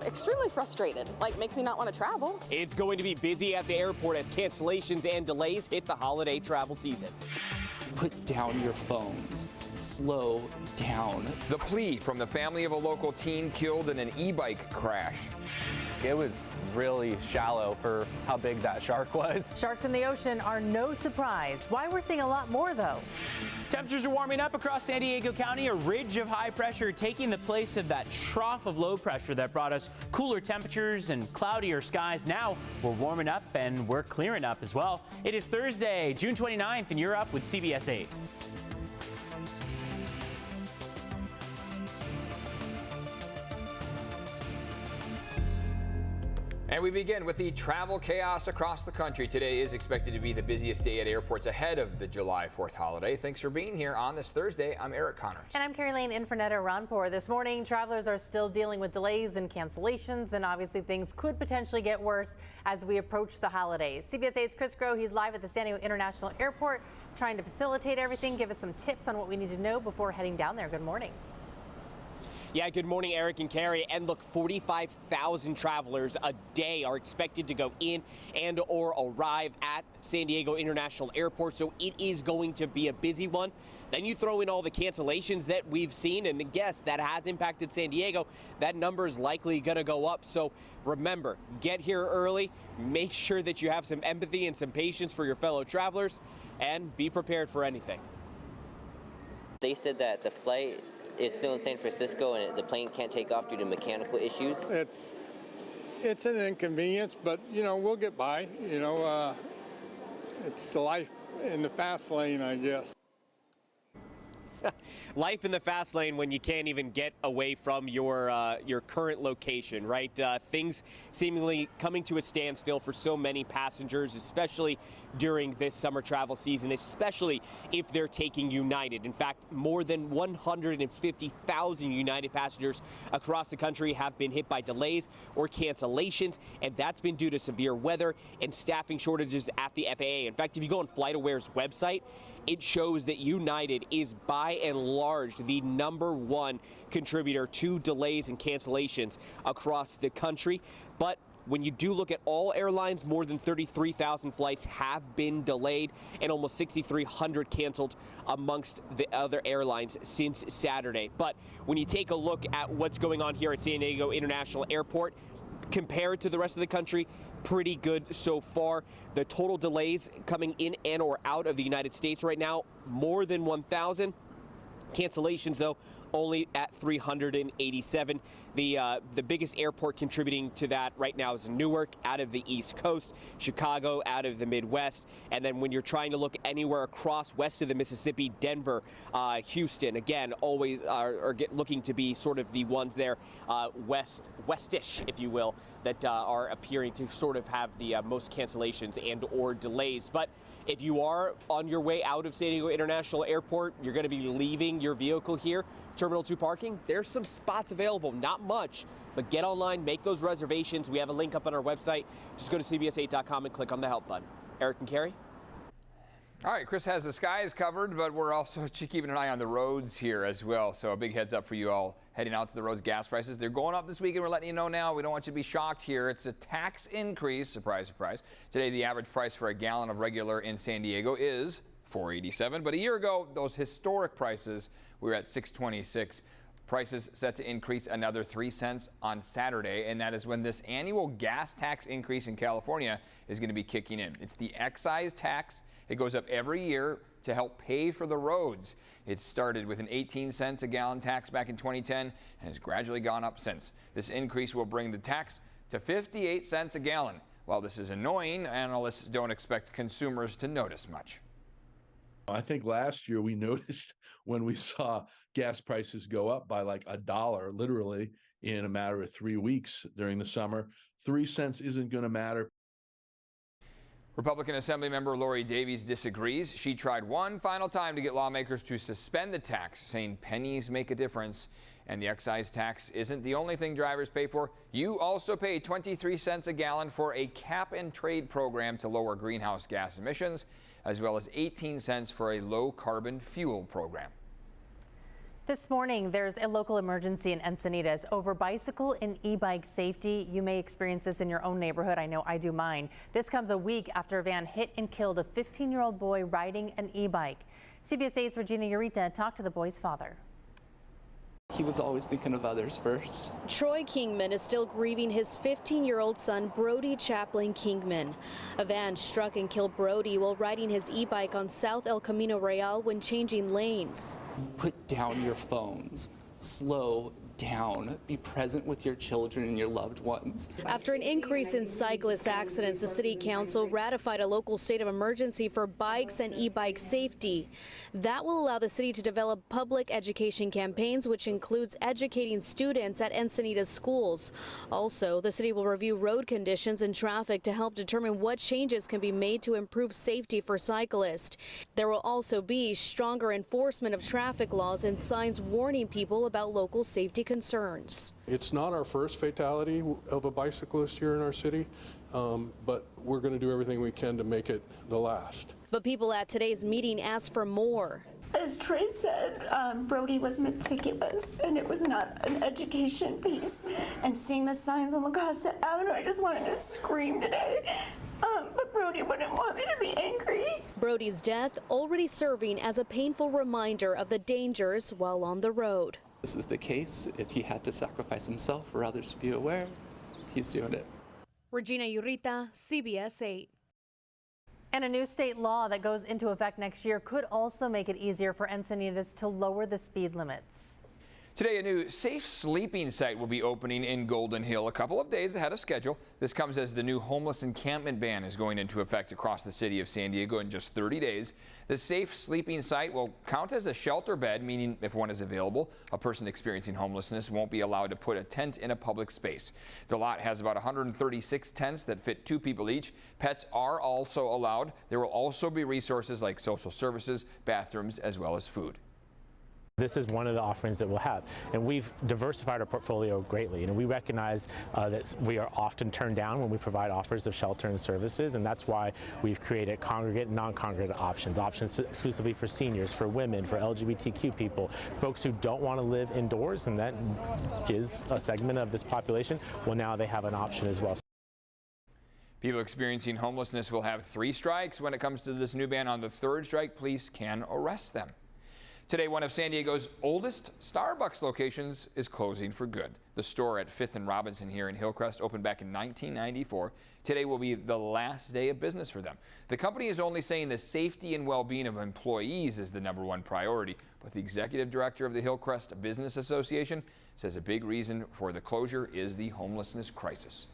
extremely frustrated. Like, makes me not want to travel. It's going to be busy at the airport as cancellations and delays hit the holiday travel season. Put down your phones. Slow down. The plea from the family of a local teen killed in an e-bike crash. It was really shallow for how big that shark was. Sharks in the ocean are no surprise. Why we're seeing a lot more, though. Temperatures are warming up across San Diego County. A ridge of high pressure taking the place of that trough of low pressure that brought us cooler temperatures and cloudier skies. Now we're warming up and we're clearing up as well. It is Thursday, June 29th, and you're up with CBS 8. And we begin with the travel chaos across the country. Today is expected to be the busiest day at airports ahead of the July 4th holiday. Thanks for being here on this Thursday. I'm Eric Connors. And I'm Carrie Lane in for Netta Ranpur. This morning, travelers are still dealing with delays and cancellations, and obviously things could potentially get worse as we approach the holidays. CBS 8's Chris Groh, he's live at the San Diego International Airport trying to facilitate everything, give us some tips on what we need to know before heading down there. Good morning. Yeah, good morning, Eric and Carrie. And look, 45,000 travelers a day are expected to go in and or arrive at San Diego International Airport. So it is going to be a busy one. Then you throw in all the cancellations that we've seen, and yes, that has impacted San Diego. That number is likely going to go up. So remember, get here early, make sure that you have some empathy and some patience for your fellow travelers, and be prepared for anything. They said that the flight is still in San Francisco and the plane can't take off due to mechanical issues. It's an inconvenience, but we'll get by. It's life in the fast lane, I guess. Life in the fast lane when you can't even get away from your current location, right? Things seemingly coming to a standstill for so many passengers, especially during this summer travel season, especially if they're taking United. In fact, more than 150,000 United passengers across the country have been hit by delays or cancellations, and that's been due to severe weather and staffing shortages at the FAA. In fact, if you go on FlightAware's website, it shows that United is by and large the #1 contributor to delays and cancellations across the country. But when you do look at all airlines, more than 33,000 flights have been delayed and almost 6,300 canceled amongst the other airlines since Saturday. But when you take a look at what's going on here at San Diego International Airport, compared to the rest of the country, pretty good so far. The total delays coming in and or out of the United States right now, more than 1,000. Cancellations, though, only at 387. The biggest airport contributing to that right now is Newark out of the East Coast, Chicago out of the Midwest, and then when you're trying to look anywhere across west of the Mississippi, Denver, Houston, again, always are looking to be sort of the ones there, westish, if you will, that are appearing to sort of have the most cancellations and or delays. But if you are on your way out of San Diego International Airport, you're going to be leaving your vehicle here, Terminal 2 parking, there's some spots available, not much, but get online, make those reservations. We have a link up on our website. Just go to cbs8.com and click on the help button. Eric and Carrie? All right, Chris has the skies covered, but we're also keeping an eye on the roads here as well. So a big heads up for you all heading out to the roads. Gas prices, they're going up this week, and we're letting you know now. We don't want you to be shocked here. It's a tax increase. Surprise, surprise. Today, the average price for a gallon of regular in San Diego is $4.87. But a year ago, those historic prices, we were at $6.26. Prices set to increase another 3 cents on Saturday, and that is when this annual gas tax increase in California is going to be kicking in. It's the excise tax. It goes up every year to help pay for the roads. It started with an 18 cents a gallon tax back in 2010 and has gradually gone up since. This increase will bring the tax to 58 cents a gallon. While this is annoying, analysts don't expect consumers to notice much. I think last year we noticed when we saw gas prices go up by like $1, literally in a matter of 3 weeks during the summer. 3 cents isn't going to matter. Republican Assembly member Lori Davies disagrees. She tried one final time to get lawmakers to suspend the tax, saying pennies make a difference. And the excise tax isn't the only thing drivers pay for. You also pay 23 cents a gallon for a cap and trade program to lower greenhouse gas emissions, as well as 18 cents for a low carbon fuel program. This morning, there's a local emergency in Encinitas over bicycle and e-bike safety. You may experience this in your own neighborhood. I know I do mine. This comes a week after a van hit and killed a 15-year-old boy riding an e-bike. CBS 8's Regina Urita talked to the boy's father. He was always thinking of others first. Troy Kingman is still grieving his 15-year-old son, Brody Chaplin Kingman. A van struck and killed Brody while riding his e-bike on South El Camino Real when changing lanes. Put down your phones. Slow down. Be present with your children and your loved ones. After an increase in cyclist accidents, the City Council ratified a local state of emergency for bikes and e-bike safety. That will allow the city to develop public education campaigns, which includes educating students at Encinitas schools. Also, the city will review road conditions and traffic to help determine what changes can be made to improve safety for cyclists. There will also be stronger enforcement of traffic laws and signs warning people about local safety concerns. It's not our first fatality of a bicyclist here in our city, but we're going to do everything we can to make it the last. But people at today's meeting asked for more. As Trey said, Brody was meticulous, and it was not an education piece. And seeing the signs on La Costa Avenue, I just wanted to scream today. But Brody wouldn't want me to be angry. Brody's death already serving as a painful reminder of the dangers while on the road. This is the case. If he had to sacrifice himself for others to be aware, he's doing it. Regina Urita, CBS 8. And a new state law that goes into effect next year could also make it easier for Encinitas to lower the speed limits. Today, a new safe sleeping site will be opening in Golden Hill a couple of days ahead of schedule. This comes as the new homeless encampment ban is going into effect across the city of San Diego in just 30 days. The safe sleeping site will count as a shelter bed, meaning if one is available, a person experiencing homelessness won't be allowed to put a tent in a public space. The lot has about 136 tents that fit 2 people each. Pets are also allowed. There will also be resources like social services, bathrooms, as well as food. This is one of the offerings that we'll have, and we've diversified our portfolio greatly. And we recognize that we are often turned down when we provide offers of shelter and services, and that's why we've created congregate and non-congregate options exclusively for seniors, for women, for LGBTQ people, folks who don't want to live indoors, and that is a segment of this population. Well, now they have an option as well. People experiencing homelessness will have 3 strikes when it comes to this new ban. On the 3rd strike, police can arrest them. Today, one of San Diego's oldest Starbucks locations is closing for good. The store at 5th and Robinson here in Hillcrest opened back in 1994. Today will be the last day of business for them. The company is only saying the safety and well-being of employees is the #1 priority, but the executive director of the Hillcrest Business Association says a big reason for the closure is the homelessness crisis.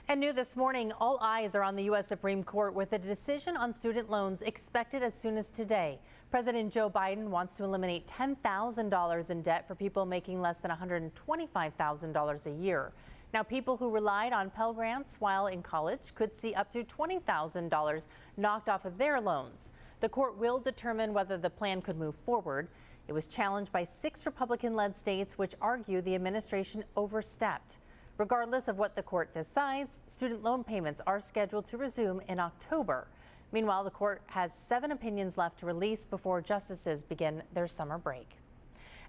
And new this morning, all eyes are on the U.S. Supreme Court with a decision on student loans expected as soon as today. President Joe Biden wants to eliminate $10,000 in debt for people making less than $125,000 a year. Now, people who relied on Pell Grants while in college could see up to $20,000 knocked off of their loans. The court will determine whether the plan could move forward. It was challenged by 6 Republican-led states, which argue the administration overstepped. Regardless of what the court decides, student loan payments are scheduled to resume in October. Meanwhile, the court has 7 opinions left to release before justices begin their summer break.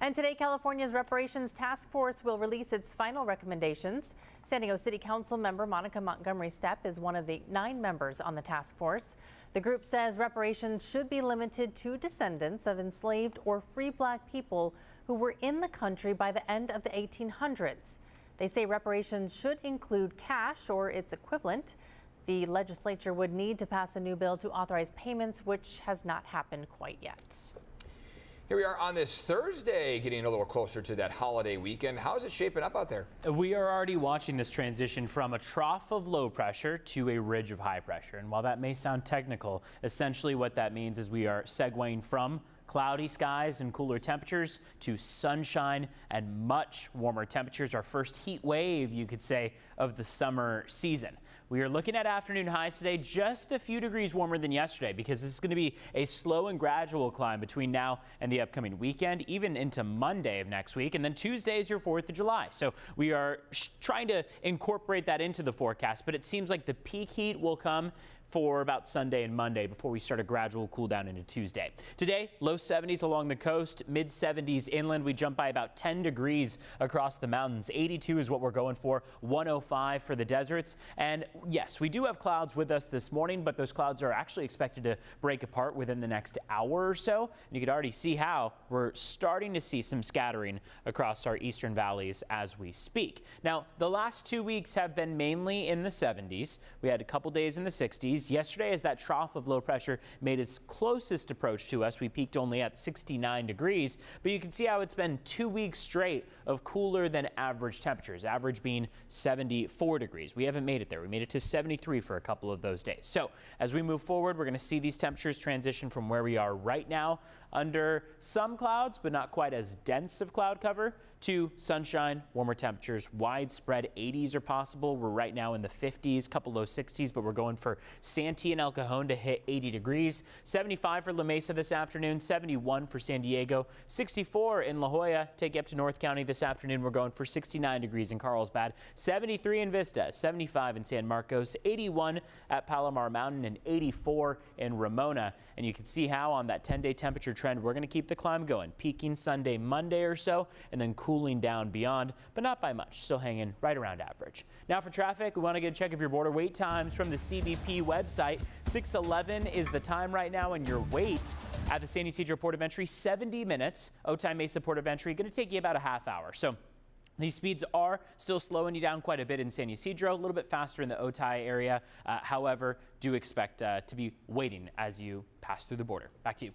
And today, California's Reparations Task Force will release its final recommendations. San Diego City Council member Monica Montgomery Stepp is one of the 9 members on the task force. The group says reparations should be limited to descendants of enslaved or free Black people who were in the country by the end of the 1800s. They say reparations should include cash or its equivalent. The legislature would need to pass a new bill to authorize payments, which has not happened quite yet. Here we are on this Thursday, getting a little closer to that holiday weekend. How is it shaping up out there? We are already watching this transition from a trough of low pressure to a ridge of high pressure. And while that may sound technical, essentially what that means is we are segueing from cloudy skies and cooler temperatures to sunshine and much warmer temperatures. Our first heat wave, you could say, of the summer season. We are looking at afternoon highs today just a few degrees warmer than yesterday because this is going to be a slow and gradual climb between now and the upcoming weekend, even into Monday of next week. And then Tuesday is your 4th of July. So we are trying to incorporate that into the forecast, but it seems like the peak heat will come for about Sunday and Monday before we start a gradual cool down into Tuesday. Today, low 70s along the coast, mid 70s inland. We jump by about 10 degrees across the mountains. 82 is what we're going for, 105 for the deserts. And yes, we do have clouds with us this morning, but those clouds are actually expected to break apart within the next hour or so. And you can already see how we're starting to see some scattering across our eastern valleys as we speak. Now, the last 2 weeks have been mainly in the 70s. We had a couple days in the 60s. Yesterday, as that trough of low pressure made its closest approach to us, we peaked only at 69 degrees. But you can see how it's been 2 weeks straight of cooler than average temperatures, average being 74 degrees. We haven't made it there. We made it to 73 for a couple of those days. So as we move forward, we're going to see these temperatures transition from where we are right now under some clouds, but not quite as dense of cloud cover, to sunshine, warmer temperatures, widespread 80s are possible. We're right now in the 50s, couple low 60s, but we're going for Santee and El Cajon to hit 80 degrees. 75 for La Mesa this afternoon, 71 for San Diego, 64 in La Jolla. Take you up to North County this afternoon. We're going for 69 degrees in Carlsbad, 73 in Vista, 75 in San Marcos, 81 at Palomar Mountain, and 84 in Ramona. And you can see how on that 10-day temperature trend, we're going to keep the climb going, peaking Sunday, Monday or so, and then cooling down beyond, but not by much, still hanging right around average. Now for traffic, we want to get a check of your border wait times from the CBP website. 6:11 is the time right now, and your wait at the San Ysidro Port of Entry, 70 minutes. Otay Mesa Port of Entry, going to take you about a half hour. So these speeds are still slowing you down quite a bit in San Ysidro, a little bit faster in the Otay area. However, do expect to be waiting as you pass through the border. Back to you.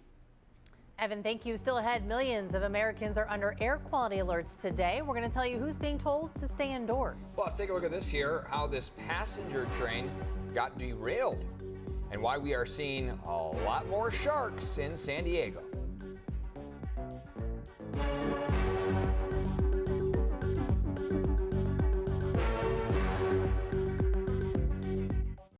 Evan, thank you. Still ahead, millions of Americans are under air quality alerts today. We're going to tell you who's being told to stay indoors. Well, let's take a look at this here, how this passenger train got derailed and why we are seeing a lot more sharks in San Diego.